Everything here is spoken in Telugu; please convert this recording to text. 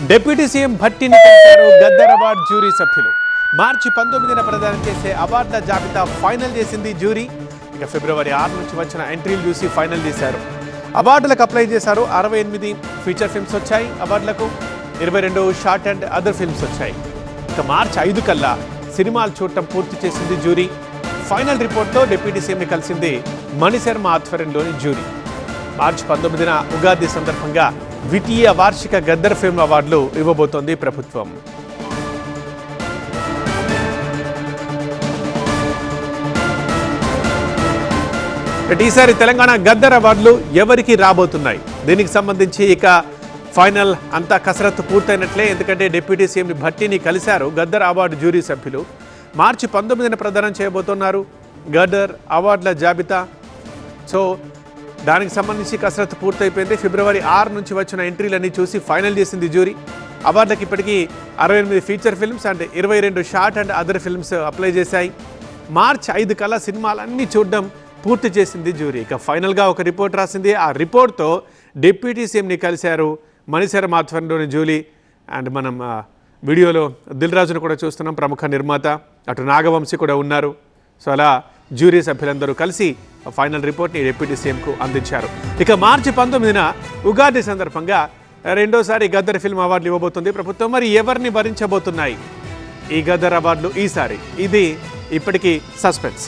డిప్యూటీ సీఎం భట్టిని కలిశారు గద్దర్ అవార్డు జ్యూరీ సభ్యులు. మార్చి 19న ప్రదానం చేసే అవార్డుల జాబితా ఫైనల్ చేసింది జ్యూరీ. ఇక ఫిబ్రవరి 6 నుంచి వచ్చిన ఎంట్రీలు చూసి ఫైనల్ చేశారు. అవార్డులకు అప్లై చేశారు. 68 ఫీచర్ ఫిల్మ్స్ వచ్చాయి అవార్డులకు, 22 షార్ట్ అండ్ అదర్ ఫిల్మ్స్ వచ్చాయి. ఇక మార్చి 5 కల్లా సినిమాలు చూడటం పూర్తి చేసింది జ్యూరీ. ఫైనల్ రిపోర్ట్తో డిప్యూటీ సీఎంని కలిసింది మణిశర్మ ఆధ్వర్యంలోని జ్యూరీ. మార్చి 19న ఉగాది సందర్భంగా ద్వితీయ వార్షిక గద్దర్ ఫిల్మ్ అవార్డులు ఇవ్వబోతోంది ప్రభుత్వం. ఈసారి తెలంగాణ గద్దర్ అవార్డులు ఎవరికి రాబోతున్నాయి? దీనికి సంబంధించి ఇక ఫైనల్ అంతా కసరత్తు పూర్తయినట్లే. ఎందుకంటే డిప్యూటీ సీఎం భట్టిని కలిశారు గద్దర్ అవార్డు జ్యూరీ సభ్యులు. మార్చి 19న ప్రదానం చేయబోతున్నారు గద్దర్ అవార్డుల జాబితా. సో దానికి సంబంధించి కసరత్తు పూర్తయిపోయింది. ఫిబ్రవరి 6 నుంచి వచ్చిన ఎంట్రీలన్నీ చూసి ఫైనల్ చేసింది జ్యూరీ. అవార్డులకు ఇప్పటికీ 68 feature films and 22 short and other films apply చేశాయి. మార్చి 5 కల్లా సినిమాలన్నీ చూడడం పూర్తి చేసింది జ్యూరీ. ఇక ఫైనల్గా ఒక రిపోర్ట్ రాసింది. ఆ రిపోర్ట్తో డిప్యూటీ సీఎంని కలిశారు మణిశర్మ ఆధ్వర్యంలోని జ్యూరీ. అండ్ మనం వీడియోలో దిల్ రాజును కూడా చూస్తున్నాం, ప్రముఖ నిర్మాత. అటు నాగవంశీ కూడా ఉన్నారు. సో అలా జ్యూరీ సభ్యులందరూ కలిసి ఫైనల్ రిపోర్ట్ని డిప్యూటీ సీఎంకు అందించారు. ఇక మార్చి 19న ఉగాది సందర్భంగా రెండోసారి గద్దర్ ఫిల్మ్ అవార్డులు ఇవ్వబోతుంది ప్రభుత్వం. మరి ఎవరిని భరించబోతున్నాయి ఈ గద్దర్ అవార్డులు ఈసారి? ఇది ఇప్పటికీ సస్పెన్స్.